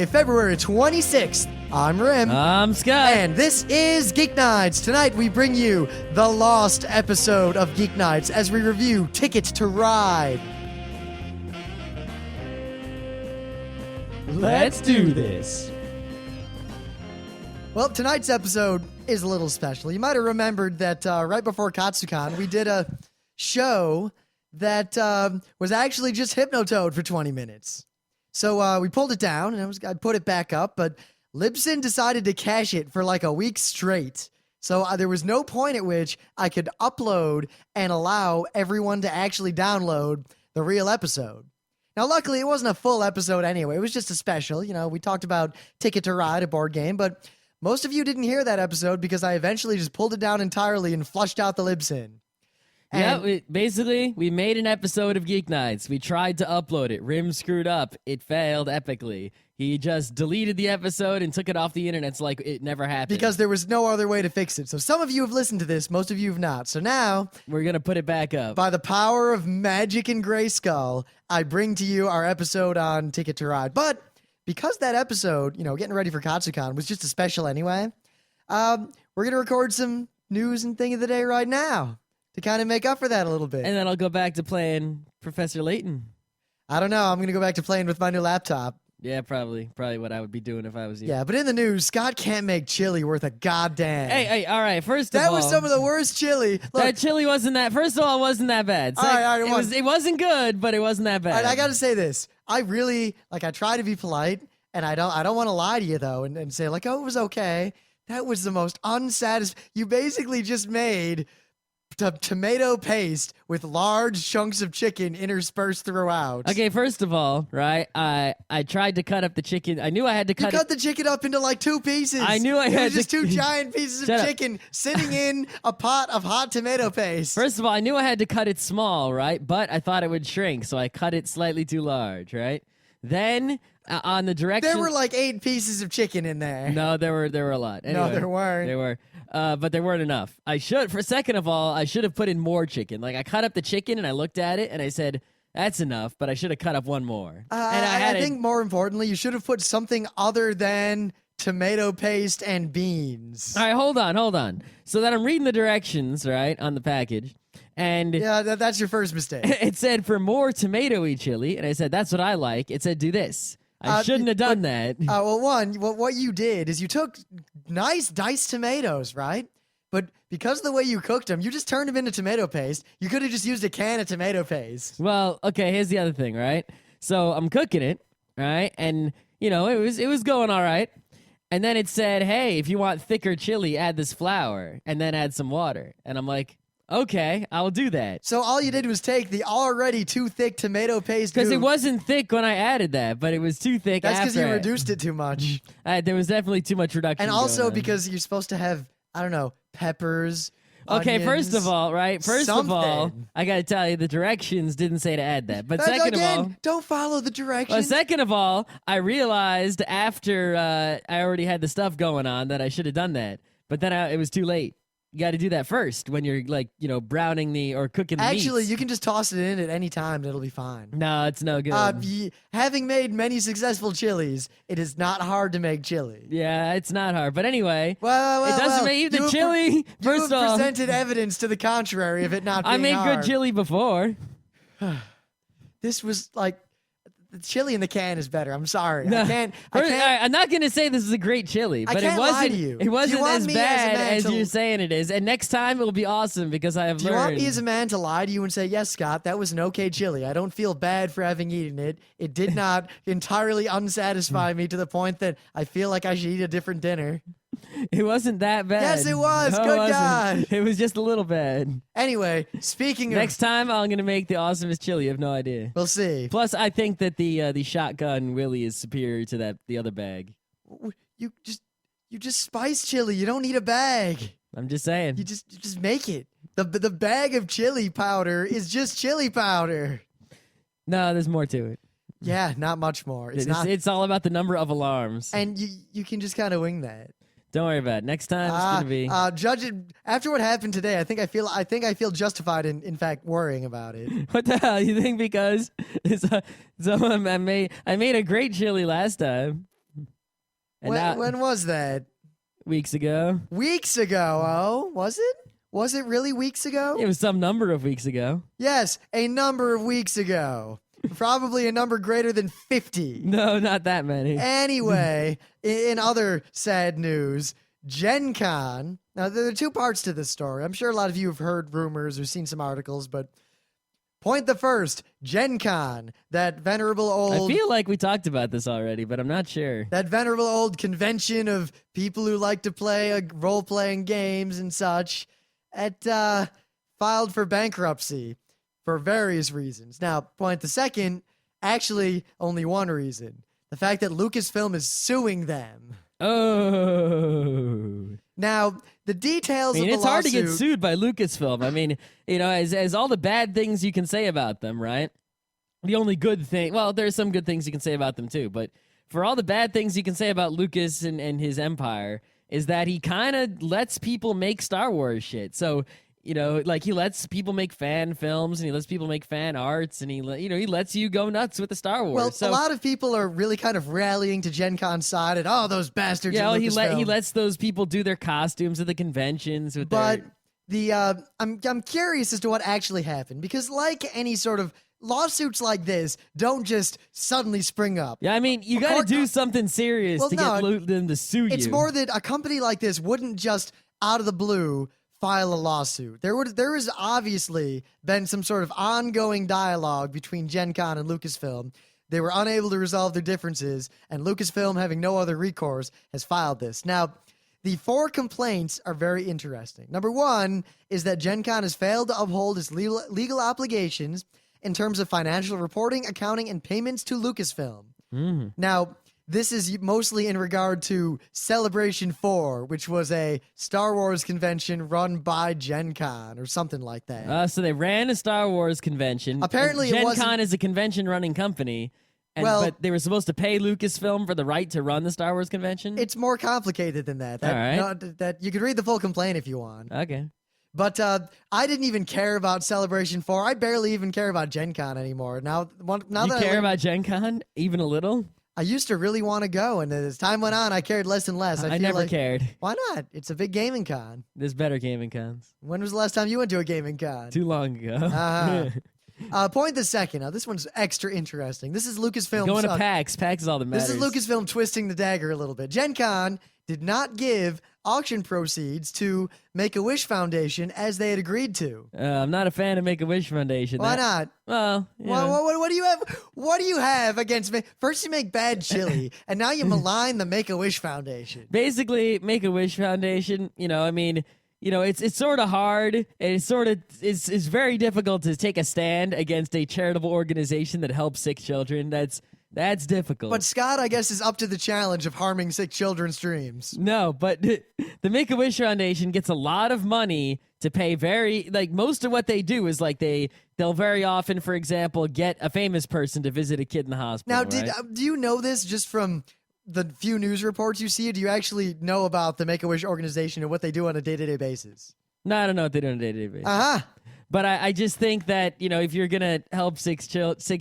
Friday, February 26th. I'm Rim. I'm Scott. And this is Geeknights. Tonight we bring you the lost episode of Geeknights as we review Ticket to Ride. Let's do this. Well, tonight's episode is a little special. You might have remembered that right before Katsucon, we did a show that was actually just Hypnotoad for 20 minutes. So we pulled it down, and I put it back up, but Libsyn decided to cache it for like a week straight. So there was no point at which I could upload and allow everyone to actually download the real episode. Now, luckily, it wasn't a full episode anyway. It was just a special. You know, we talked about Ticket to Ride, a board game, but most of you didn't hear that episode because I eventually just pulled it down entirely and flushed out the Libsyn. Yeah, we made an episode of Geeknights. We tried to upload it. Rim screwed up. It failed epically. He just deleted the episode and took it off the internet. It's like it never happened. Because there was no other way to fix it. So some of you have listened to this. Most of you have not. So now, we're going to put it back up. By the power of magic and Grayskull, I bring to you our episode on Ticket to Ride. But because that episode, you know, getting ready for Katsucon was just a special anyway, we're going to record some news and thing of the day right now to kind of make up for that a little bit. And then I'll go back to playing Professor Layton. I don't know. I'm going to go back to playing with my new laptop. Yeah, probably what I would be doing if I was you. Yeah, but in the news, Scott can't make chili worth a goddamn. Hey, all right, first of all. That was some of the worst chili. Look, that chili wasn't that, first of all, it wasn't that bad. All right, it wasn't good, but it wasn't that bad. All right, I got to say this. I really, I try to be polite, and I don't want to lie to you, though, and say, like, oh, it was okay. That was the most unsatisfying. You basically just made tomato paste with large chunks of chicken interspersed throughout. Okay, first of all, right, I tried to cut up the chicken. I knew I had to cut the chicken up into like two pieces. I knew I had just two giant pieces of chicken sitting in a pot of hot tomato paste. First of all, I knew I had to cut it small, right? But I thought it would shrink, so I cut it slightly too large, right? Then on the direction, there were like 8 pieces of chicken in there. No, there were a lot. Anyway, no, there weren't. There were. But there weren't enough. Second of all, I should have put in more chicken. Like, I cut up the chicken, and I looked at it, and I said, that's enough, but I should have cut up one more. And I think more importantly, you should have put something other than tomato paste and beans. All right, hold on. So that I'm reading the directions, right, on the package, and yeah, that's your first mistake. It said, for more tomatoey chili, and I said, that's what I like. It said, do this. I shouldn't have done that. Well, what you did is you took nice diced tomatoes, right? But because of the way you cooked them, you just turned them into tomato paste. You could have just used a can of tomato paste. Well, okay, here's the other thing, right? So I'm cooking it, right? And, you know, it was going all right. And then it said, hey, if you want thicker chili, add this flour and then add some water. And I'm like, okay, I'll do that. So all you did was take the already too thick tomato paste. Because it wasn't thick when I added that, but it was too thick That's after. because you reduced it too much. There was definitely too much reduction. And also because you're supposed to have, I don't know, peppers. Okay, onions, first of all, right? First of all, I got to tell you, the directions didn't say to add that. But second of all, don't follow the directions. Well, second of all, I realized after I already had the stuff going on that I should have done that. But then it was too late. You got to do that first when you're like, you know, browning or cooking the Actually, meats. you can just toss it in at any time and it'll be fine. No, it's no good. Having made many successful chilies, it is not hard to make chili. Yeah, it's not hard. But anyway, it well, doesn't make the chili. First you of all, presented evidence to the contrary of it not being I made hard. good chili before. This was like... The chili in the can is better. I'm sorry. No. I can't. I'm not going to say this is a great chili, but it wasn't. To you. It wasn't as bad as you're you're saying it is. And next time it will be awesome because I have learned. Do you want me as a man to lie to you and say, yes, Scott, that was an okay chili. I don't feel bad for having eaten it. It did not entirely unsatisfy me to the point that I feel like I should eat a different dinner. It wasn't that bad. Yes, it was. No, Good it God. It was just a little bad. Anyway, speaking of... Next time, I'm going to make the awesomest chili. You have no idea. We'll see. Plus, I think that the shotgun Willy is superior to the other bag. You just spice chili. You don't need a bag. I'm just saying. You just make it. The bag of chili powder is just chili powder. No, there's more to it. Yeah, not much more. It's all about the number of alarms. And you can just kind of wing that. Don't worry about it. Next time it's gonna be. Judge it after what happened today. I think I feel justified in fact worrying about it. What the hell? You think because I made a great chili last time? And now, When was that? weeks ago. Weeks ago. Oh, was it? Was it really weeks ago? It was some number of weeks ago. Yes, a number of weeks ago. Probably a number greater than 50. No, not that many. Anyway, in other sad news, Gen Con. Now, there are two parts to this story. I'm sure a lot of you have heard rumors or seen some articles, but point the first, Gen Con, that venerable old... I feel like we talked about this already, but I'm not sure. That venerable old convention of people who like to play role-playing games and such, filed for bankruptcy for various reasons. Now, point the second, actually only one reason. The fact that Lucasfilm is suing them. Oh. Now, the details of the it's hard to lawsuit... get sued by Lucasfilm. I mean, as all the bad things you can say about them, right? The only good thing... Well, there's some good things you can say about them, too. But for all the bad things you can say about Lucas and his empire is that he kind of lets people make Star Wars shit. So... he lets people make fan films and he lets people make fan arts and he lets you go nuts with the Star Wars. Well, so, a lot of people are really kind of rallying to Gen Con's side and, oh, those bastards. Yeah, at he Lucasfilm. lets those people do their costumes at the conventions with But their... I'm curious as to what actually happened because like any sort of lawsuits like this don't just suddenly spring up. Yeah, I mean, you got to do something serious to get them to sue you. It's more that a company like this wouldn't just out of the blue file a lawsuit. There has obviously been some sort of ongoing dialogue between Gen Con and Lucasfilm. They were unable to resolve their differences, and Lucasfilm, having no other recourse, has filed this. Now, the 4 complaints are very interesting. Number 1 is that Gen Con has failed to uphold its legal obligations in terms of financial reporting, accounting, and payments to Lucasfilm. Mm. Now, this is mostly in regard to Celebration 4, which was a Star Wars convention run by Gen Con or something like that. So they ran a Star Wars convention. Apparently, Gen it wasn't... Con is a convention-running company, but they were supposed to pay Lucasfilm for the right to run the Star Wars convention? It's more complicated than that. All right. That you could read the full complaint if you want. Okay. But I didn't even care about Celebration 4. I barely even care about Gen Con anymore. Now You that care about Gen Con? Even a little? I used to really want to go, and as time went on, I cared less and less. I feel never like, cared. Why not? It's a big gaming con. There's better gaming cons. When was the last time you went to a gaming con? Too long ago. Point the second. Now, this one's extra interesting. This is Lucasfilm. Going to PAX. PAX is all that matters. This is Lucasfilm twisting the dagger a little bit. Gen Con did not give auction proceeds to Make-A-Wish Foundation as they had agreed to. I'm not a fan of Make-A-Wish Foundation. Why not? Well, what do you have? What do you have against me? First you make bad chili, and now you malign the Make-A-Wish Foundation. Basically, Make-A-Wish Foundation, it's sort of hard. It's very difficult to take a stand against a charitable organization that helps sick children. That's difficult. But Scott, I guess, is up to the challenge of harming sick children's dreams. No, but the Make-A-Wish Foundation gets a lot of money to pay most of what they do is they'll very often, for example, get a famous person to visit a kid in the hospital. Now, do you know this just from the few news reports you see? Or do you actually know about the Make-A-Wish organization and what they do on a day-to-day basis? No, I don't know what they do on a day-to-day basis. Uh-huh. But I just think that, if you're going to help sick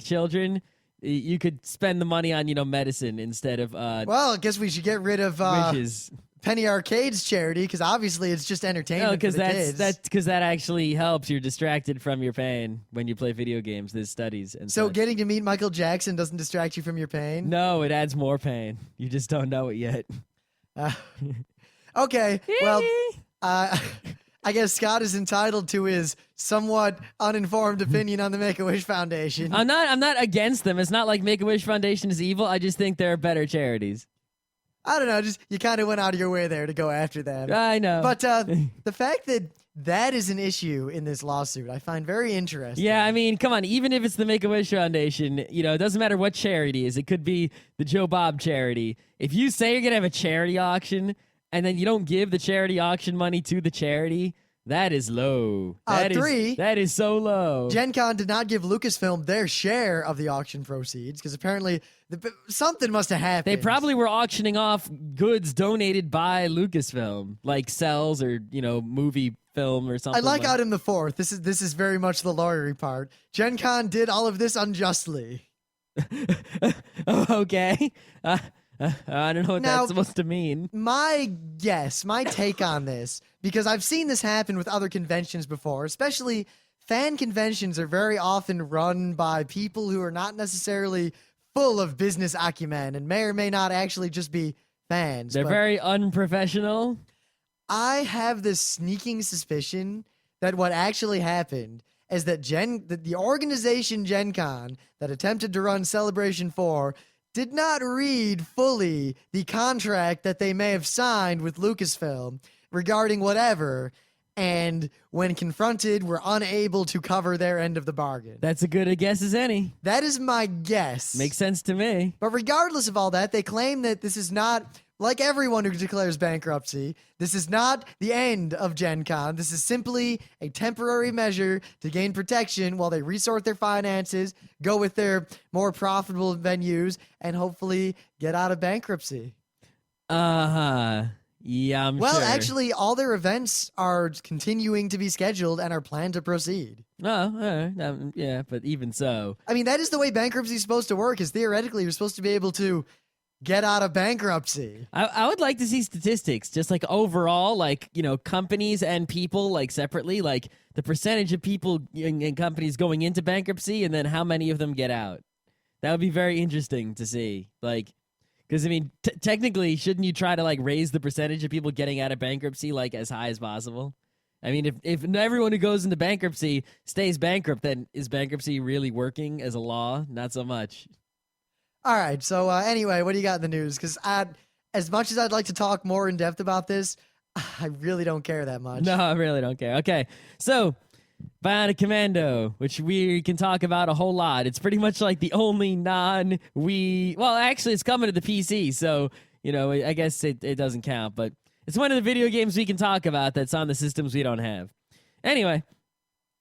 children, you could spend the money on, medicine instead of well, I guess we should get rid of wishes. Penny Arcade's charity because obviously it's just entertainment. No, because kids. that actually helps. You're distracted from your pain when you play video games. There's studies and so such. Getting to meet Michael Jackson doesn't distract you from your pain? No, it adds more pain. You just don't know it yet. Okay, well, I guess Scott is entitled to his somewhat uninformed opinion on the Make-A-Wish Foundation. I'm not against them. It's not like Make-A-Wish Foundation is evil. I just think there are better charities. I don't know. Just you kind of went out of your way there to go after them. I know. But the fact that is an issue in this lawsuit, I find very interesting. Yeah, I mean, come on. Even if it's the Make-A-Wish Foundation, it doesn't matter what charity it is. It could be the Joe Bob charity. If you say you're going to have a charity auction and then you don't give the charity auction money to the charity, that is low. That is so low. Gen Con did not give Lucasfilm their share of the auction proceeds because apparently something must have happened. They probably were auctioning off goods donated by Lucasfilm, like cells or, movie film or something. I like Item the Fourth. This is very much the lawyery part. Gen Con did all of this unjustly. Okay. I don't know what Now- that's supposed to mean. My guess, my take on this, because I've seen this happen with other conventions before, especially fan conventions are very often run by people who are not necessarily full of business acumen and may or may not actually just be fans. They're but very unprofessional. I have this sneaking suspicion that what actually happened is that the organization Gen Con that attempted to run Celebration 4 did not read fully the contract that they may have signed with Lucasfilm regarding whatever, and when confronted, were unable to cover their end of the bargain. That's a good a guess as any. That is my guess. Makes sense to me. But regardless of all that, they claim that this is not, like everyone who declares bankruptcy, this is not the end of Gen Con. This is simply a temporary measure to gain protection while they resort their finances, go with their more profitable venues, and hopefully get out of bankruptcy. Uh-huh. Yeah, I'm Well, sure. actually, all their events are continuing to be scheduled and are planned to proceed. Yeah, but even so. I mean, that is the way bankruptcy is supposed to work, is theoretically you're supposed to be able to get out of bankruptcy. I would like to see statistics, just like overall, like, companies and people, like, separately, like the percentage of people and companies going into bankruptcy and then how many of them get out. That would be very interesting to see. Like, because, I mean, technically, shouldn't you try to, like, raise the percentage of people getting out of bankruptcy, like, as high as possible? I mean, if everyone who goes into bankruptcy stays bankrupt, then is bankruptcy really working as a law? Not so much. All right. So anyway, what do you got in the news? Because as much as I'd like to talk more in depth about this, I really don't care that much. No, I really don't care. Okay, so Bionic Commando, which we can talk about a whole lot. It's pretty much like the only non-Wii... Well, actually, it's coming to the PC, so, I guess it doesn't count, but it's one of the video games we can talk about that's on the systems we don't have. Anyway,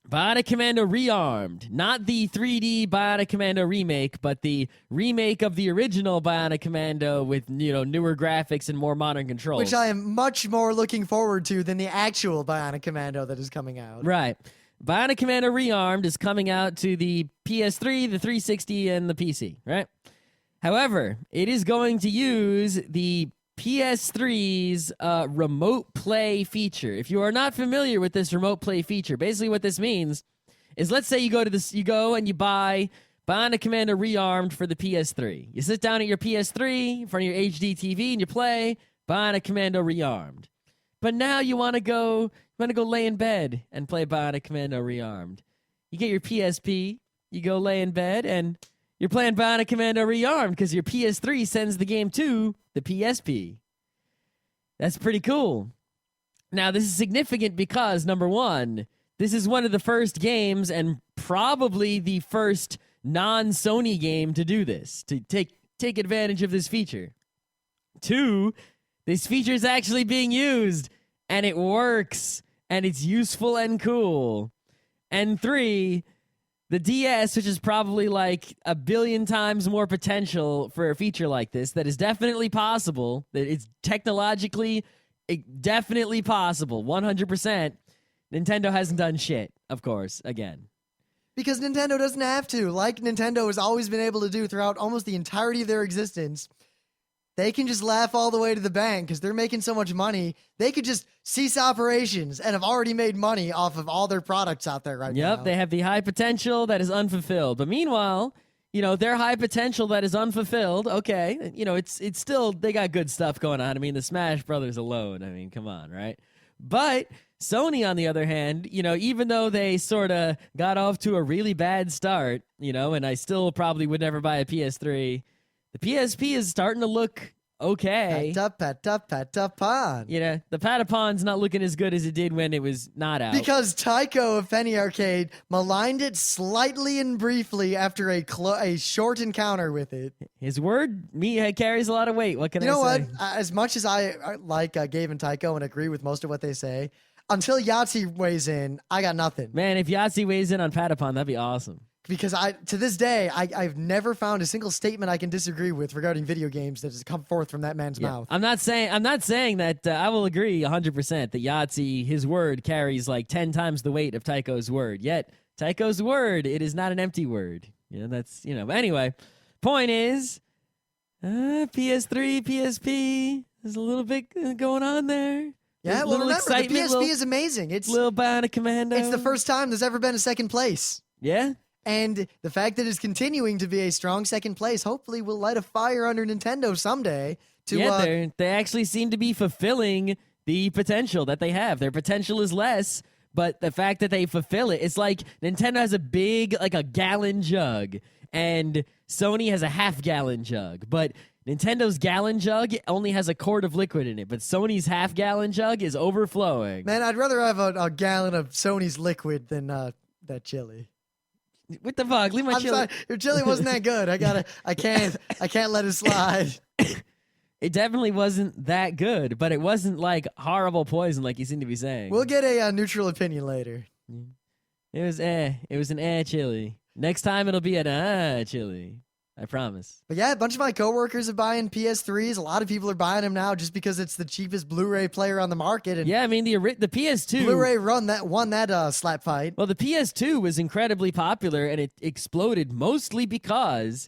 Bionic Commando Rearmed. Not the 3D Bionic Commando remake, but the remake of the original Bionic Commando with, newer graphics and more modern controls. Which I am much more looking forward to than the actual Bionic Commando that is coming out. Right. Bionic Commando Rearmed is coming out to the PS3, the 360, and the PC, right? However, it is going to use the PS3's remote play feature. If you are not familiar with this remote play feature, basically what this means is, let's say you go and you buy Bionic Commando Rearmed for the PS3. You sit down at your PS3 in front of your HD TV and you play Bionic Commando Rearmed. But now you want to go lay in bed and play Bionic Commando Rearmed. You get your PSP, you go lay in bed, and you're playing Bionic Commando Rearmed because your PS3 sends the game to the PSP. That's pretty cool. Now, this is significant because, number one, this is one of the first games and probably the first non-Sony game to do this, to take advantage of this feature. Two, this feature is actually being used, and it works, and it's useful and cool. And three, the DS, which is probably like a billion times more potential for a feature like this, that is definitely possible, that it's technologically definitely possible, 100%. Nintendo hasn't done shit, of course, again. Because Nintendo doesn't have to. Like Nintendo has always been able to do throughout almost the entirety of their existence. They can just laugh all the way to the bank because they're making so much money. They could just cease operations and have already made money off of all their products out there right now. Yep, they have the high potential that is unfulfilled. But meanwhile, their high potential that is unfulfilled, okay, it's still, they got good stuff going on. I mean, the Smash Brothers alone, I mean, come on, right? But Sony, on the other hand, even though they sort of got off to a really bad start, and I still probably would never buy a PS3, the PSP is starting to look okay. Patapon. The Patapon's not looking as good as it did when it was not out. Because Tycho of Penny Arcade maligned it slightly and briefly after a short encounter with it. His word carries a lot of weight. What can I say? You know what? As much as I like Gabe and Tycho and agree with most of what they say, until Yahtzee weighs in, I got nothing. Man, if Yahtzee weighs in on Patapon, that'd be awesome. Because to this day, I've never found a single statement I can disagree with regarding video games that has come forth from that man's mouth. I'm not saying that I will agree 100% that Yahtzee, his word carries like 10 times the weight of Tycho's word. Yet Tycho's word, it is not an empty word. That's But anyway, point is, PS3, PSP. There's a little bit going on there. Yeah, A well, little remember, the excitement, PSP little- is amazing. It's Little Bionic Commando. the first time there's ever been a second place. Yeah. And the fact that it's continuing to be a strong second place hopefully will light a fire under Nintendo someday to They actually seem to be fulfilling the potential that they have. Their potential is less, but the fact that they fulfill it, it's like Nintendo has a big, like a gallon jug, and Sony has a half-gallon jug. But Nintendo's gallon jug only has a quart of liquid in it, but Sony's half-gallon jug is overflowing. Man, I'd rather have a gallon of Sony's liquid than that chili. What the fuck? Leave my I'm chili. sorry, your chili wasn't that good. I can't let it slide. It definitely wasn't that good, but it wasn't like horrible poison like you seem to be saying. We'll get a neutral opinion later. It was an chili. Next time it'll be an chili. I promise. But yeah, a bunch of my coworkers are buying PS3s. A lot of people are buying them now just because it's the cheapest Blu-ray player on the market. And Yeah, I mean the PS2. Blu-ray won that slap fight. Well, the PS2 was incredibly popular and it exploded mostly because,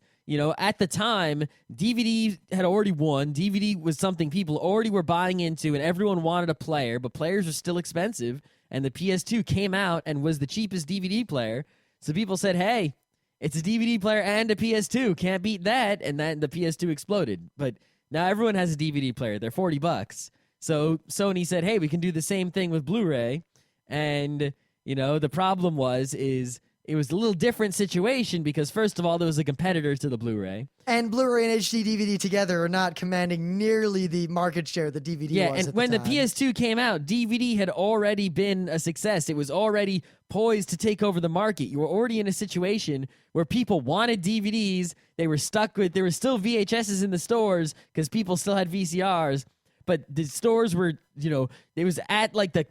at the time, DVD had already won. DVD was something people already were buying into and everyone wanted a player, but players were still expensive. And the PS2 came out and was the cheapest DVD player. So people said, hey, it's a DVD player and a PS2. Can't beat that. And then the PS2 exploded. But now everyone has a DVD player. They're $40. So Sony said, hey, we can do the same thing with Blu-ray. And, the problem is it was a little different situation because, first of all, there was a competitor to the Blu-ray. And Blu-ray and HD DVD together are not commanding nearly the market share the DVD Yeah, was and at when the the time. PS2 came out, DVD had already been a success. It was already poised to take over the market. You were already in a situation where people wanted DVDs. There were still VHSs in the stores because people still had VCRs. But the stores were, it was at like the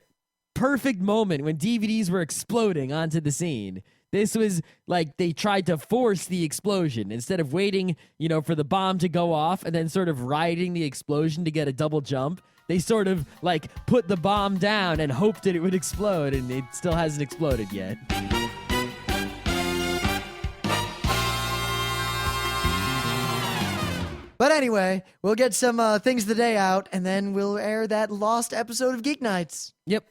perfect moment when DVDs were exploding onto the scene. This was like they tried to force the explosion instead of waiting, for the bomb to go off and then sort of riding the explosion to get a double jump. They sort of like put the bomb down and hoped that it would explode, and it still hasn't exploded yet. But anyway, we'll get some things of the day out, and then we'll air that lost episode of Geeknights. Yep.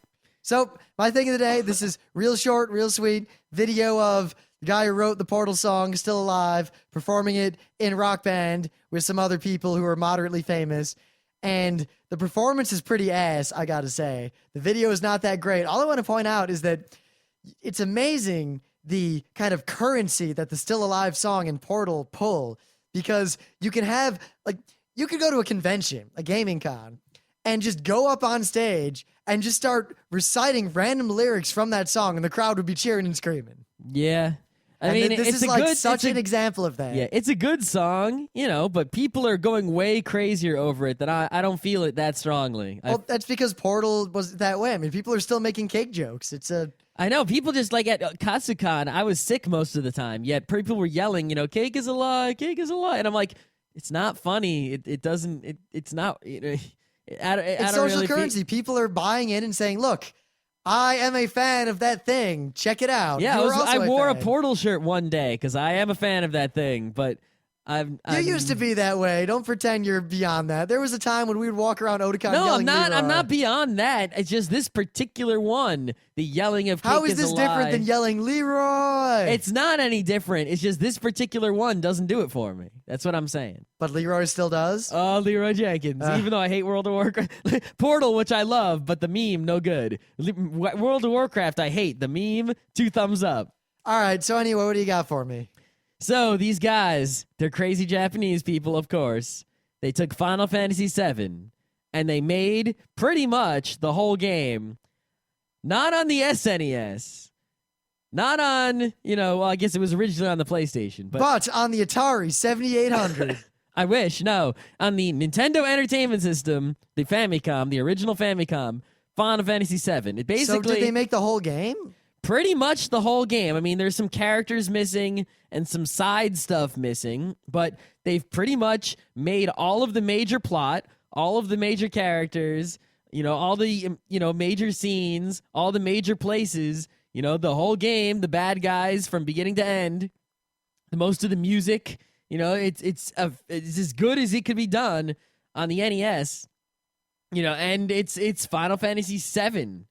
So, my thing of the day, this is real short, real sweet video of the guy who wrote the Portal song, still alive, performing it in Rock Band with some other people who are moderately famous. And the performance is pretty ass, I gotta say. The video is not that great. All I want to point out is that it's amazing the kind of currency that the Still Alive song and Portal pull, because you can have, you could go to a convention, a gaming con, and just go up on stage and just start reciting random lyrics from that song, and the crowd would be cheering and screaming. Yeah. I mean, this it's is a like good, such it's an a, example of that. Yeah, it's a good song, but people are going way crazier over it that I don't feel it that strongly. Well, that's because Portal was that way. I mean, people are still making cake jokes. I know, people just like at Katsucon, I was sick most of the time, yet people were yelling, cake is a lie, cake is a lie. And I'm like, it's not funny. It's not, it's social currency. People are buying in and saying, look, I am a fan of that thing. Check it out. Yeah, You're I also wore a fan. Portal shirt one day because I am a fan of that thing, but You used to be that way. Don't pretend you're beyond that. There was a time when we would walk around Otakon No, yelling I'm not. Leroy. I'm not beyond that. It's just this particular one, the yelling of cake How is a this lie. different than yelling Leroy? It's not any different. It's just this particular one doesn't do it for me. That's what I'm saying. But Leroy still does? Oh, Leroy Jenkins. Even though I hate World of Warcraft. Portal, which I love, but the meme, no good. World of Warcraft, I hate. The meme, 2 thumbs up. All right, so anyway, what do you got for me? So these guys, they're crazy Japanese people, of course. They took Final Fantasy VII and they made pretty much the whole game not on the SNES, not on, well, I guess it was originally on the PlayStation, But on the Atari 7800. I wish, no, on the Nintendo Entertainment System, the Famicom, the original Famicom, Final Fantasy VII. It basically, So did they make the whole game? pretty much the whole game. I mean, there's some characters missing and some side stuff missing, but they've pretty much made all of the major plot, all of the major characters, all the, major scenes, all the major places, the whole game, the bad guys from beginning to end, most of the music You know, it's as good as it could be done on the NES. You know, and it's Final Fantasy VII.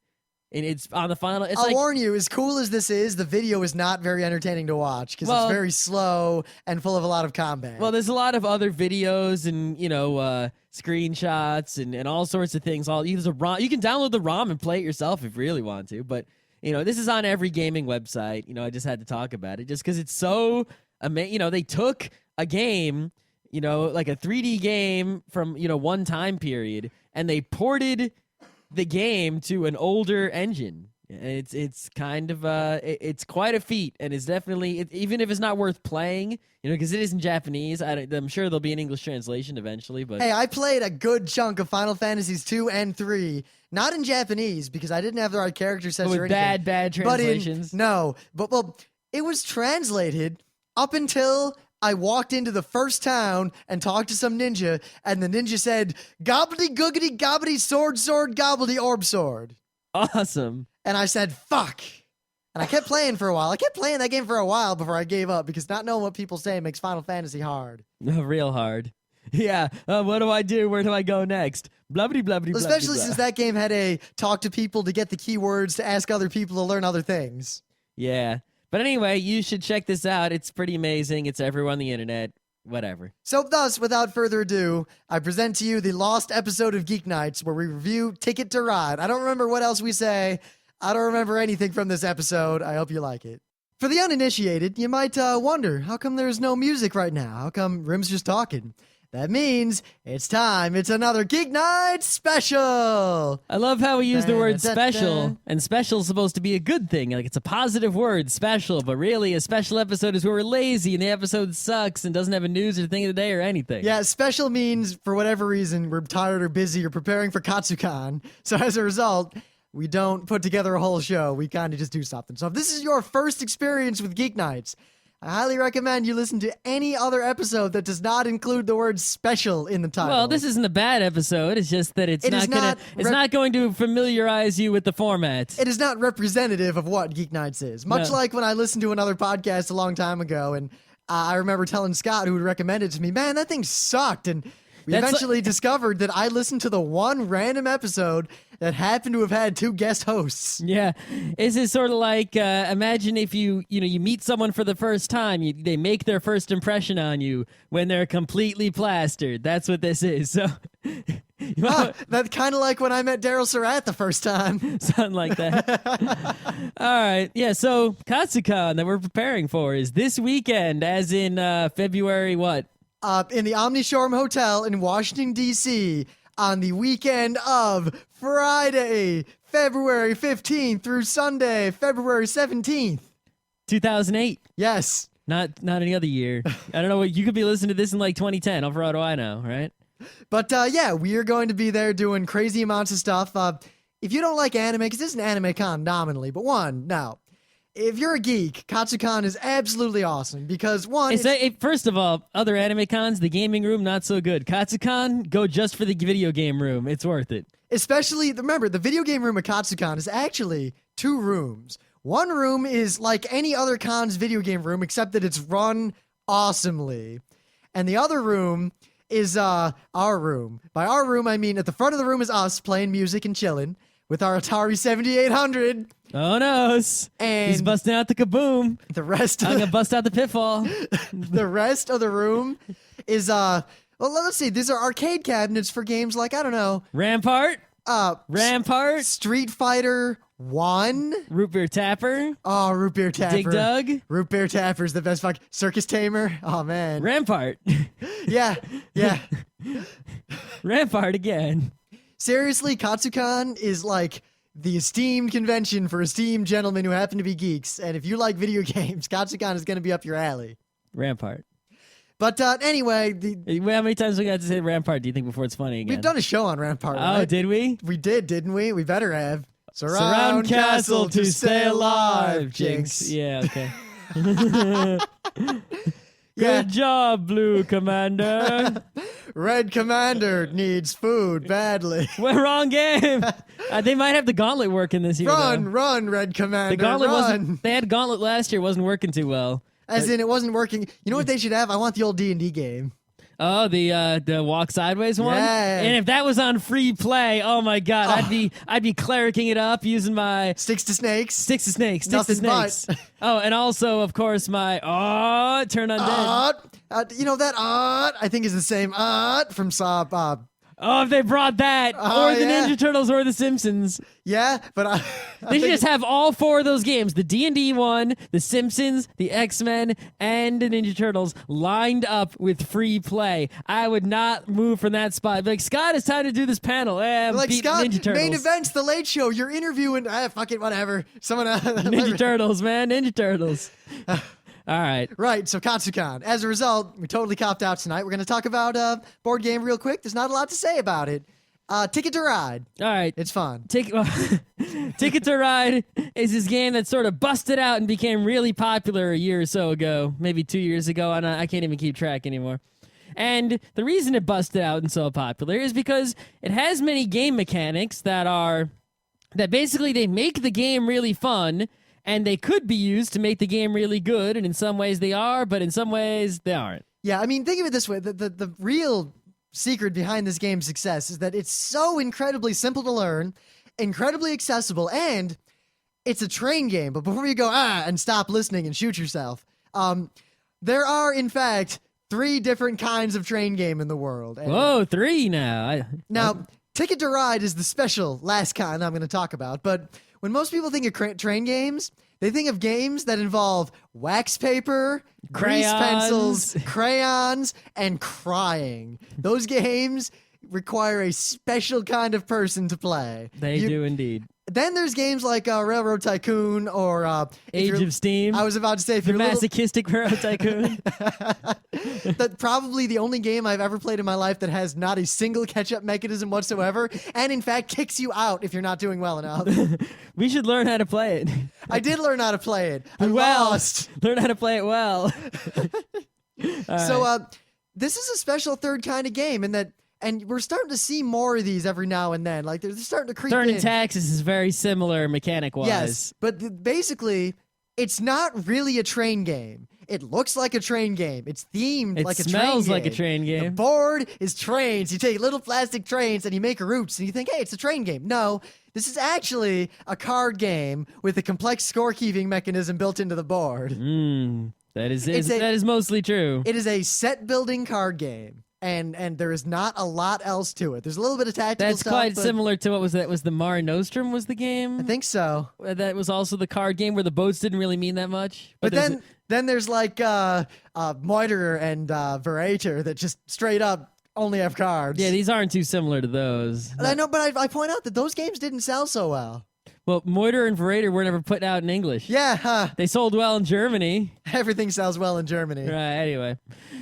And it's on the final. It's I'll warn you, as cool as this is, the video is not very entertaining to watch because it's very slow and full of a lot of combat. Well, there's a lot of other videos and, you know, screenshots and all sorts of things. You can download the ROM and play it yourself if you really want to. But, you know, this is on every gaming website. You know, I just had to talk about it just because it's so amazing. You know, they took a game, you know, like a 3D game from, you know, one time period, and they ported the game to an older engine. It's kind of it's quite a feat, and it's definitely even if it's not worth playing, you know, because it is in Japanese. I'm sure there'll be an English translation eventually. But hey, I played a good chunk of Final Fantasies 2 and 3, not in Japanese because I didn't have the right character sets or anything. Bad translations. But it was translated up until I walked into the first town and talked to some ninja, and the ninja said, "Gobbity googity gobbity sword gobbity orb sword." Awesome. And I said, "Fuck." And I kept playing for a while. I kept playing that game for a while before I gave up because not knowing what people say makes Final Fantasy hard. Real hard. Yeah. What do I do? Where do I go next? Blubbity blubbity. Especially since that game had a talk to people to get the keywords to ask other people to learn other things. Yeah. But anyway, you should check this out. It's pretty amazing. It's everywhere on the internet. Whatever. So thus, without further ado, I present to you the lost episode of Geeknights where we review Ticket to Ride. I don't remember what else we say. I don't remember anything from this episode. I hope you like it. For the uninitiated, you might wonder, how come there's no music right now? How come Rim's just talking? That means it's time. It's another Geeknights special. I love how we use the word special, and special is supposed to be a good thing. Like, it's a positive word, special, but really a special episode is where we're lazy and the episode sucks and doesn't have a news or thing of the day or anything. Yeah, special means, for whatever reason, we're tired or busy or preparing for Katsukan. So as a result, we don't put together a whole show. We kind of just do something. So if this is your first experience with Geeknights, I highly recommend you listen to any other episode that does not include the word special in the title. Well, this isn't a bad episode. It's just that it's not going to familiarize you with the format. It is not representative of what Geeknights is. Much like when I listened to another podcast a long time ago, and I remember telling Scott, who would recommend it to me, man, that thing sucked. And we eventually discovered that I listened to the one random episode that happened to have had two guest hosts. Yeah. This is sort of like, imagine if you meet someone for the first time, they make their first impression on you when they're completely plastered. That's what this is. So, that's kind of like when I met Daryl Surratt the first time. Something like that. All right. Yeah, so Katsukan that we're preparing for is this weekend, as in February what? In the Omnishorm Hotel in Washington, D.C., on the weekend of Friday, February 15th through Sunday, February 17th. 2008. Yes. Not any other year. I don't know. You could be listening to this in like 2010. For all do I know, right? But yeah, we are going to be there doing crazy amounts of stuff. If you don't like anime, because this is an anime con nominally, but now, if you're a geek, Katsukan is absolutely awesome because first of all, other anime cons, the gaming room, not so good. Katsukan, go just for the video game room. It's worth it. Especially, remember, the video game room at Katsukan is actually 2 rooms. One room is like any other con's video game room, except that it's run awesomely. And the other room is our room. By our room, I mean at the front of the room is us playing music and chilling with our Atari 7800. Oh no! And he's busting out the kaboom. The rest I'm gonna bust out the pitfall. The rest of the room is well, let's see. These are arcade cabinets for games like, I don't know, Rampart, Street Fighter 1, Root Beer Tapper. Oh, Root Beer Tapper. Dig Dug. Root Beer Tapper's the best Circus Tamer. Oh man. Rampart. Yeah. Rampart again. Seriously, Katsukan is like the esteemed convention for esteemed gentlemen who happen to be geeks. And if you like video games, Katsukan is going to be up your alley. Rampart. But anyway, how many times we got to say Rampart, do you think, before it's funny again? We've done a show on Rampart, Oh, right? did we? We did, didn't we? We better have. Surround castle to stay alive, Jinx. Yeah, okay. Good job, Blue Commander. Red Commander needs food badly. Well, wrong game. They might have the gauntlet working this year. Run, Red Commander, The gauntlet run. wasn't. They had gauntlet last year. Wasn't working too well. As in, it wasn't working. You know what they should have? I want the old D&D game. Oh, the walk sideways one. Yeah. And if that was on free play, oh my god, I'd be clericing it up using my Sticks to snakes. sticks to snakes. Nothing but. Oh, and also of course my turn undead. You know that I think is the same from Saw Bob. Oh, if they brought that, or the Ninja Turtles, or the Simpsons. Yeah, but They should just have all 4 of those games: the D&D one, the Simpsons, the X-Men, and the Ninja Turtles lined up with free play. I would not move from that spot. I'd be like, Scott, it's time to do this panel. like Scott, Ninja Turtles. main events, the Late Show. You're interviewing. Fuck it, whatever. Someone. Ninja Turtles, man, Ninja Turtles. All right. Right, so Katsukan. As a result, we totally copped out tonight. We're going to talk about board game real quick. There's not a lot to say about it. Ticket to Ride. All right. It's fun. Ticket to Ride is this game that sort of busted out and became really popular a year or so ago, maybe 2 years ago, and I can't even keep track anymore. And the reason it busted out and so popular is because it has many game mechanics that basically they make the game really fun, and they could be used to make the game really good, and in some ways they are, but in some ways they aren't. Yeah, I mean, think of it this way. The real secret behind this game's success is that it's so incredibly simple to learn, incredibly accessible, and it's a train game. But before you go, and stop listening and shoot yourself, there are, in fact, 3 different kinds of train game in the world. And Whoa, 3 now. Now, Ticket to Ride is the special last kind I'm going to talk about, but when most people think of train games, they think of games that involve wax paper, grease pencils, crayons, and crying. Those games require a special kind of person to play. They do indeed. Then there's games like Railroad Tycoon or Age of Steam. I was about to say if the you're masochistic Railroad Tycoon. That's probably the only game I've ever played in my life that has not a single catch-up mechanism whatsoever, and in fact kicks you out if you're not doing well enough. We should learn how to play it. I did learn how to play it. I lost. Learn how to play it well. So this is a special third kind of game in that. And we're starting to see more of these every now and then. Like, they're starting to creep Turn in. and Taxes is very similar mechanic-wise. Yes, but basically, it's not really a train game. It looks like a train game. It's themed like a train game. It smells like a train game. The board is trains. You take little plastic trains and you make routes, and you think, hey, it's a train game. No, this is actually a card game with a complex scorekeeping mechanism built into the board. That is mostly true. It is a set-building card game. And there is not a lot else to it. There's a little bit of tactical stuff. That's quite similar to what was that? Was the Mare Nostrum was the game? I think so. That was also the card game where the boats didn't really mean that much. But then there's like Moiter and Verator that just straight up only have cards. Yeah, these aren't too similar to those. I know, but I point out that those games didn't sell so well. Well, Moiter and Verator were never put out in English. Yeah, They sold well in Germany. Everything sells well in Germany. Right, anyway.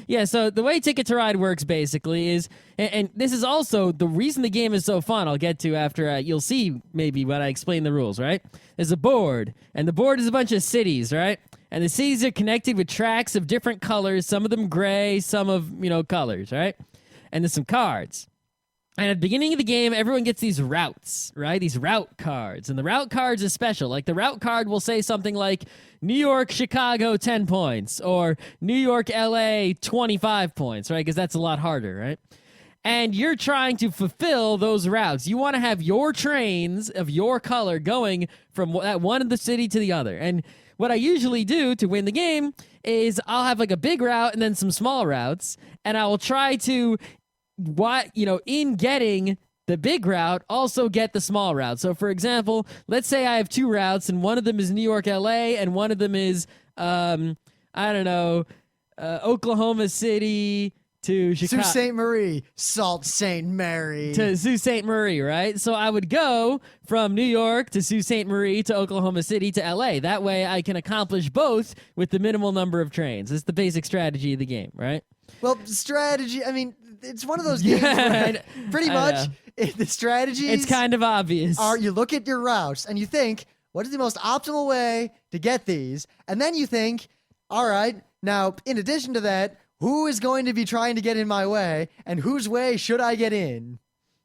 Yeah, so the way Ticket to Ride works basically is, and this is also the reason the game is so fun, I'll get to after you'll see maybe when I explain the rules, right? There's a board, and the board is a bunch of cities, right? And the cities are connected with tracks of different colors, some of them gray, some of, colors, right? And there's some cards. And at the beginning of the game, everyone gets these routes, right? These route cards. And the route cards is special. Like the route card will say something like New York, Chicago, 10 points. Or New York, LA, 25 points, right? Because that's a lot harder, right? And you're trying to fulfill those routes. You want to have your trains of your color going from that one of the city to the other. And what I usually do to win the game is I'll have like a big route and then some small routes. And I will try to in getting the big route, also get the small route. So, for example, let's say I have 2 routes, and one of them is New York, LA, and one of them is, Oklahoma City to Chicago. Sault Ste. Marie, Sault Ste. Marie. To Sault Ste. Marie, right? So I would go from New York to Sault Ste. Marie to Oklahoma City to LA. That way I can accomplish both with the minimal number of trains. It's the basic strategy of the game, right? Well, strategy, I mean, it's one of those games where pretty much the strategies... It's kind of obvious. You look at your routes and you think, what is the most optimal way to get these? And then you think, all right, now, in addition to that, who is going to be trying to get in my way and whose way should I get in?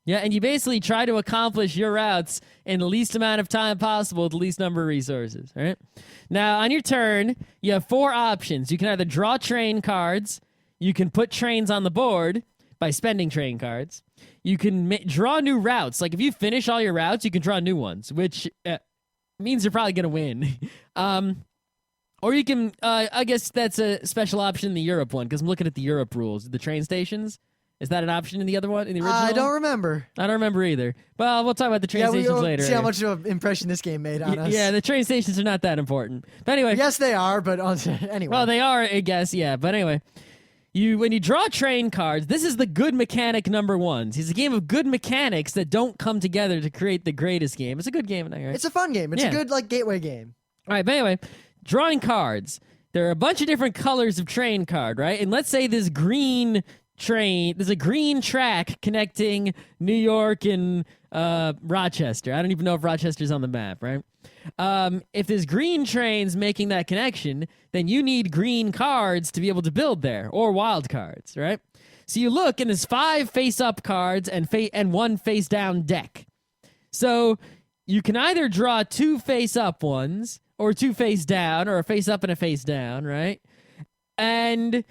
Yeah, and you basically try to accomplish your routes in the least amount of time possible with the least number of resources, right? Now, on your turn, you have 4 options. You can either draw train cards, you can put trains on the board by spending train cards, you can draw new routes. Like, if you finish all your routes, you can draw new ones, which means you're probably going to win. Or you can, I guess that's a special option in the Europe one, because I'm looking at the Europe rules. The train stations. Is that an option in the other one, in the original? I don't remember. I don't remember either. Well, we'll talk about the train stations later. See how much of an impression this game made on us. Yeah, the train stations are not that important. But anyway. Yes, they are, but anyway. Well, they are, I guess, yeah. But anyway, when you draw train cards, this is the good mechanic number 1. It's a game of good mechanics that don't come together to create the greatest game. It's a good game. Right? It's a fun game. It's a good gateway game. All right, but anyway, drawing cards. There are a bunch of different colors of train card, right? And let's say this green there's a green track connecting New York and Rochester. I don't even know if Rochester's on the map, right? If there's green trains making that connection, then you need green cards to be able to build there, or wild cards, right? So you look, and there's 5 face-up cards and 1 face-down deck. So you can either draw 2 face-up ones, or 2 face-down, or a face-up and a face-down, right? And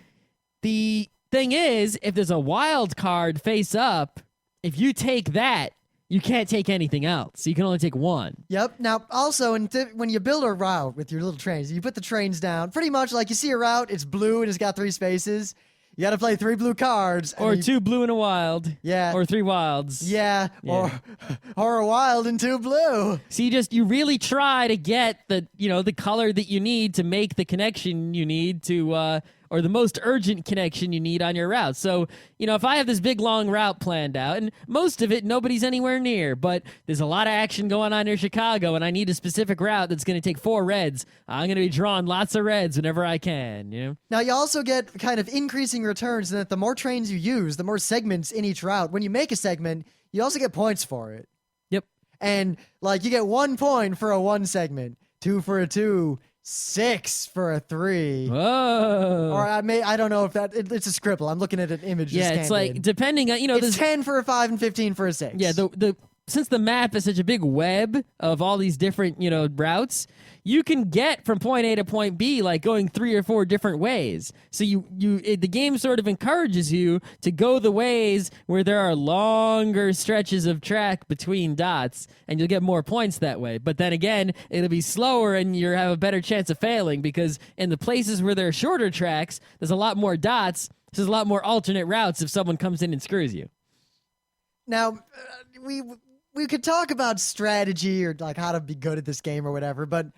the thing is, if there's a wild card face up, if you take that, you can't take anything else. You can only take 1. Yep. Now, also, when you build a route with your little trains, you put the trains down. Pretty much like you see a route, it's blue and it's got 3 spaces. You got to play 3 blue cards. Or 2 blue and a wild. Yeah. Or 3 wilds. Yeah. Or a wild and 2 blue. So you really try to get the color that you need to make the connection you need to, or the most urgent connection you need on your route. So, if I have this big, long route planned out, and most of it, nobody's anywhere near, but there's a lot of action going on near Chicago, and I need a specific route that's going to take 4 reds, I'm going to be drawing lots of reds whenever I can, Now, you also get kind of increasing returns in that the more trains you use, the more segments in each route. When you make a segment, you also get points for it. Yep. And, you get 1 point for a 1 segment, 2 for a 2, 6 for a 3. Whoa. Or I don't know if it's a scribble. I'm looking at an image. Yeah, it's like, depending on, it's 10 for a 5 and 15 for a 6. Yeah, since the map is such a big web of all these different, routes, you can get from point A to point B like going 3 or 4 different ways. So the game sort of encourages you to go the ways where there are longer stretches of track between dots, and you'll get more points that way. But then again, it'll be slower and you have a better chance of failing, because in the places where there are shorter tracks, there's a lot more dots. So there's a lot more alternate routes if someone comes in and screws you. Now, we could talk about strategy or how to be good at this game or whatever, but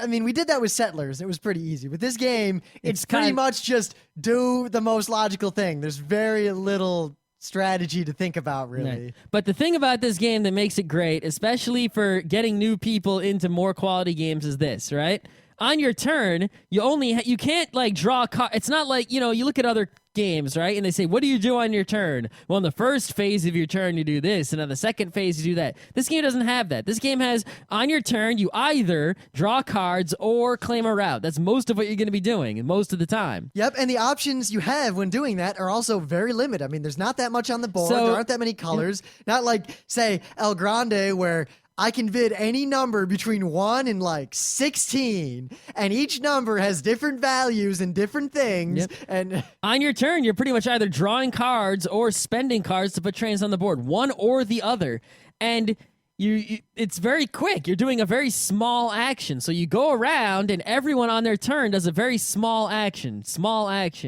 we did that with Settlers. It was pretty easy. With this game, it's pretty much just do the most logical thing. There's very little strategy to think about, really. Right. But the thing about this game that makes it great, especially for getting new people into more quality games, is this, right? On your turn, you can't draw it's not like, you look at other games, right? And they say, what do you do on your turn? Well, in the first phase of your turn, you do this, and on the second phase, you do that. This game doesn't have that. This game has, on your turn, you either draw cards or claim a route. That's most of what you're going to be doing most of the time. Yep, and the options you have when doing that are also very limited. There's not that much on the board. There aren't that many colors. Not like, say, El Grande, where I can bid any number between 1 and 16, and each number has different values and different things. Yep. And on your turn, you're pretty much either drawing cards or spending cards to put trains on the board, one or the other. And it's very quick. You're doing a very small action. So you go around, and everyone on their turn does a very small action,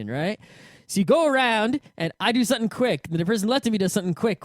right? So you go around, and I do something quick. The person left of me does something quick.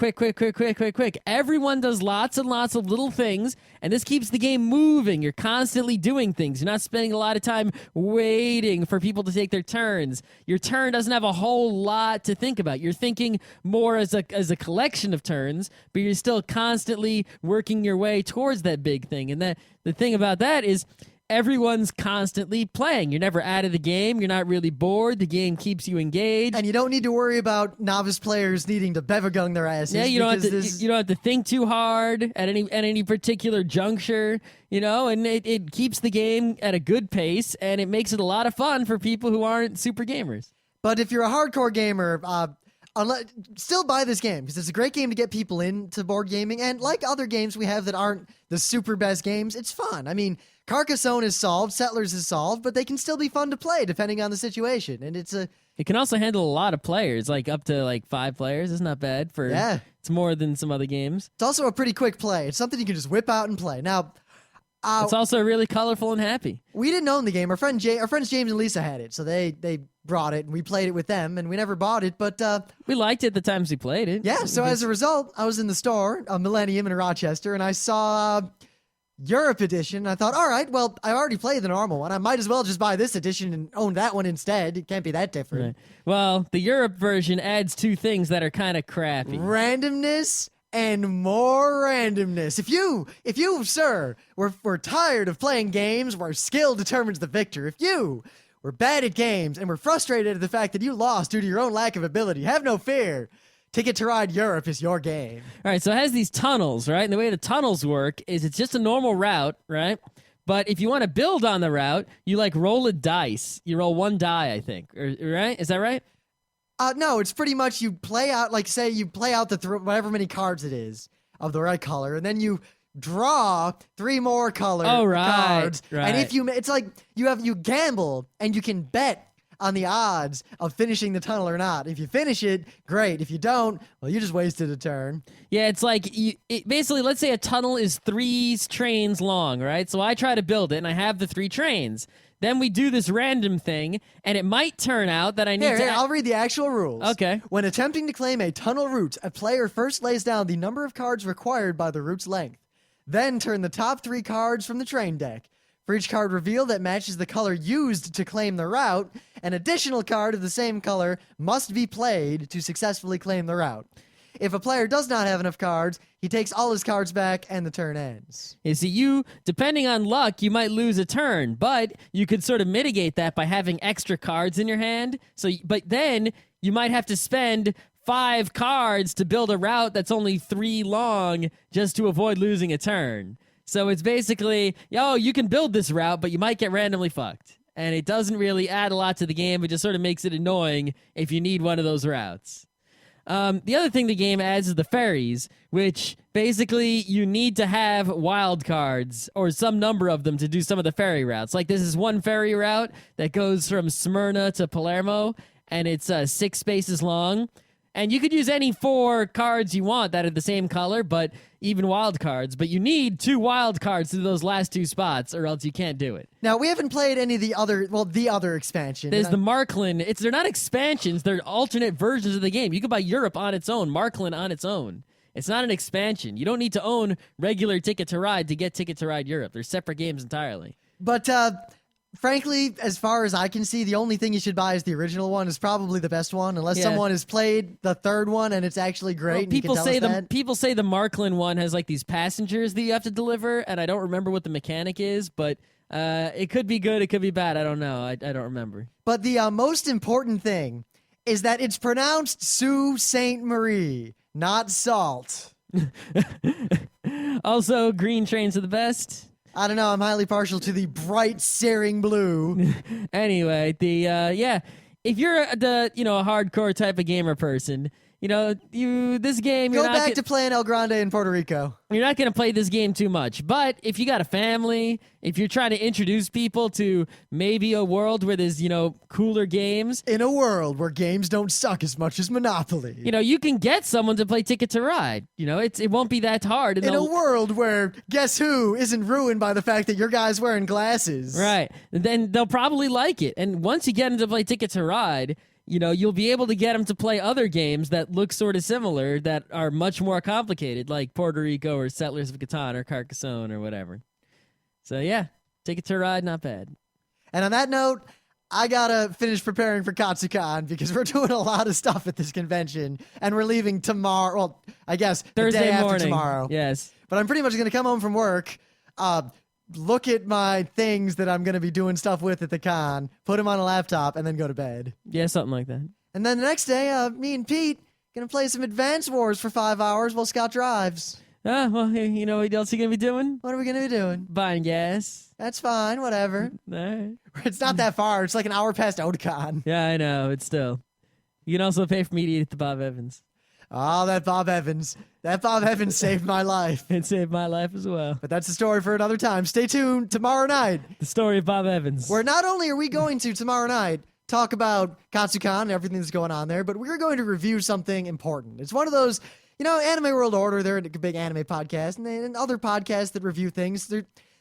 Everyone does lots and lots of little things, and this keeps the game moving. You're constantly doing things. You're not spending a lot of time waiting for people to take their turns. Your turn doesn't have a whole lot to think about. You're thinking more as a collection of turns, but you're still constantly working your way towards that big thing. And the thing about that is, everyone's constantly playing. You're never out of the game. You're not really bored. The game keeps you engaged. And you don't need to worry about novice players needing to bevergung their asses. Yeah, you don't have to think too hard at any particular juncture, and it keeps the game at a good pace, and it makes it a lot of fun for people who aren't super gamers. But if you're a hardcore gamer, Still buy this game because it's a great game to get people into board gaming. And like other games we have that aren't the super best games, it's fun. I mean, Carcassonne is solved, Settlers is solved, but they can still be fun to play depending on the situation. And It can also handle a lot of players, like up to like 5 players. It's not bad for. Yeah. It's more than some other games. It's also a pretty quick play. It's something you can just whip out and play. Now, It's also really colorful and happy. we didn't own the game. Our friends James and Lisa had it, so they brought it and we played it with them. And we never bought it, but We liked it the times we played it. yeah. So as a result, I was in the store, Millennium in Rochester, and I saw Europe edition. I thought, all right, well, I already played the normal one. I might as well just buy this edition and own that one instead. It can't be that different. Right. Well, the Europe version adds 2 things that are kind of crappy. Randomness and more randomness. If you, sir, were tired of playing games where skill determines the victor, if you were bad at games and were frustrated at the fact that you lost due to your own lack of ability, have no fear. Ticket to Ride Europe is your game. All right, so it has these tunnels, right? And the way the tunnels work is it's just a normal route, right? But if you want to build on the route, you like roll a dice. You roll 1 die, I think. Right? Is that right? No, it's pretty much you play out, like say you play out whatever many cards it is of the right color, and then you draw 3 more cards. Right. And if it's like you gamble and you can bet on the odds of finishing the tunnel or not. If you finish it, great. If you don't, well, you just wasted a turn. Yeah, it's like basically, let's say a tunnel is 3 trains long, right? So I try to build it, and I have the 3 trains. Then we do this random thing, and it might turn out that I need to... I'll read the actual rules. Okay. When attempting to claim a tunnel route, a player first lays down the number of cards required by the route's length. Then turn the top 3 cards from the train deck. For each card revealed that matches the color used to claim the route, an additional card of the same color must be played to successfully claim the route. If a player does not have enough cards, he takes all his cards back and the turn ends. You see, depending on luck, you might lose a turn, but you could sort of mitigate that by having extra cards in your hand. But then you might have to spend 5 cards to build a route that's only 3 long just to avoid losing a turn. So it's basically, you can build this route, but you might get randomly fucked. And it doesn't really add a lot to the game. It just sort of makes it annoying if you need one of those routes. The other thing the game adds is the ferries, which basically you need to have wild cards or some number of them to do some of the ferry routes. Like this is one ferry route that goes from Smyrna to Palermo, and it's 6 spaces long. And you could use any 4 cards you want that are the same color, but even wild cards. But you need 2 wild cards to those last 2 spots, or else you can't do it. Now, we haven't played any of the other expansion. There's the Markland. They're not expansions. They're alternate versions of the game. You could buy Europe on its own, Markland on its own. It's not an expansion. You don't need to own regular Ticket to Ride to get Ticket to Ride Europe. They're separate games entirely. But, frankly, as far as I can see, the only thing you should buy is the original one. Is probably the best one, unless someone has played the 3rd one and it's actually great. Well, people say the Markland one has like these passengers that you have to deliver, and I don't remember what the mechanic is, but it could be good, it could be bad. I don't know. I don't remember. But the most important thing is that it's pronounced Sault Ste. Marie, not Salt. Also, green trains are the best. I don't know. I'm highly partial to the bright, searing blue. Anyway, if you're a hardcore type of gamer person, this game. Go back to playing El Grande in Puerto Rico. You're not going to play this game too much. But if you got a family, if you're trying to introduce people to maybe a world where there's, cooler games. In a world where games don't suck as much as Monopoly. You can get someone to play Ticket to Ride. It won't be that hard. In a world where guess who isn't ruined by the fact that your guy's wearing glasses. Right. Then they'll probably like it. And once you get them to play Ticket to Ride, you'll be able to get them to play other games that look sort of similar that are much more complicated, like Puerto Rico or Settlers of Catan or Carcassonne or whatever. So, yeah, Ticket to Ride, not bad. And on that note, I gotta finish preparing for Katsucon because we're doing a lot of stuff at this convention, and we're leaving tomorrow. Well, I guess Thursday the day morning. after tomorrow. Yes. But I'm pretty much gonna come home from work, look at my things that I'm going to be doing stuff with at the con, put them on a laptop, and then go to bed. Yeah, something like that. And then the next day, me and Pete going to play some Advance Wars for 5 hours while Scott drives. Well, you know what else you going to be doing? What are we going to be doing? Buying gas. That's fine, whatever. All right. It's not that far. It's like an hour past Otakon. Yeah, I know. It's still... You can also pay for me to eat at the Bob Evans. Oh, that Bob Evans. That Bob Evans saved my life. It saved my life as well. But that's a story for another time. Stay tuned tomorrow night. The story of Bob Evans. Where not only are we going to tomorrow night talk about Katsukan and everything that's going on there, but we're going to review something important. It's one of those, Anime World Order, they're a big anime podcast, and other podcasts that review things.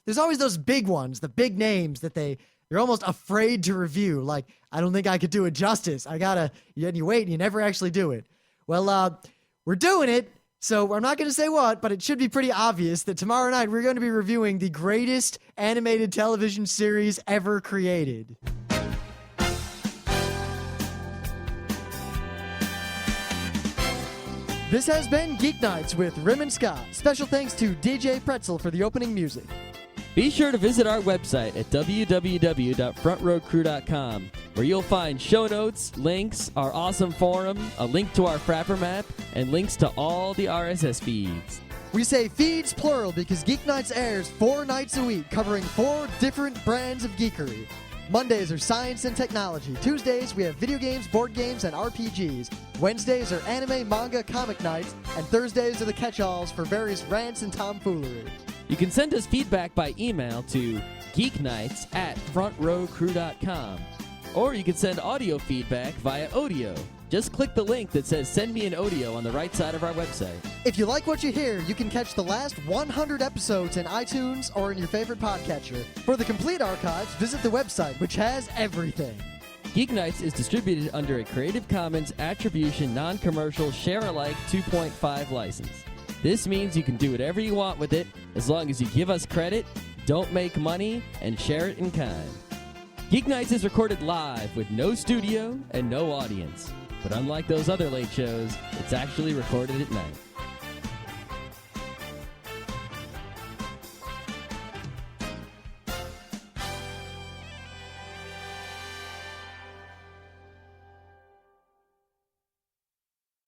There's always those big ones, the big names that they're almost afraid to review. Like, I don't think I could do it justice. And you wait and you never actually do it. Well, we're doing it, so I'm not going to say what, but it should be pretty obvious that tomorrow night we're going to be reviewing the greatest animated television series ever created. This has been Geeknights with Rim and Scott. Special thanks to DJ Pretzel for the opening music. Be sure to visit our website at www.frontrowcrew.com, where you'll find show notes, links, our awesome forum, a link to our Frapper map, and links to all the RSS feeds. We say feeds plural because Geeknights airs 4 nights a week, covering 4 different brands of geekery. Mondays are science and technology. Tuesdays, we have video games, board games, and RPGs. Wednesdays are anime, manga, comic nights. And Thursdays are the catch-alls for various rants and tomfoolery. You can send us feedback by email to geeknights@frontrowcrew.com. Or you can send audio feedback via Odeo. Just click the link that says Send Me an Odeo on the right side of our website. If you like what you hear, you can catch the last 100 episodes in iTunes or in your favorite podcatcher. For the complete archives, visit the website, which has everything. Geeknights is distributed under a Creative Commons Attribution Non-Commercial Share-alike 2.5 license. This means you can do whatever you want with it as long as you give us credit, don't make money, and share it in kind. Geeknights is recorded live with no studio and no audience. But unlike those other late shows, it's actually recorded at night.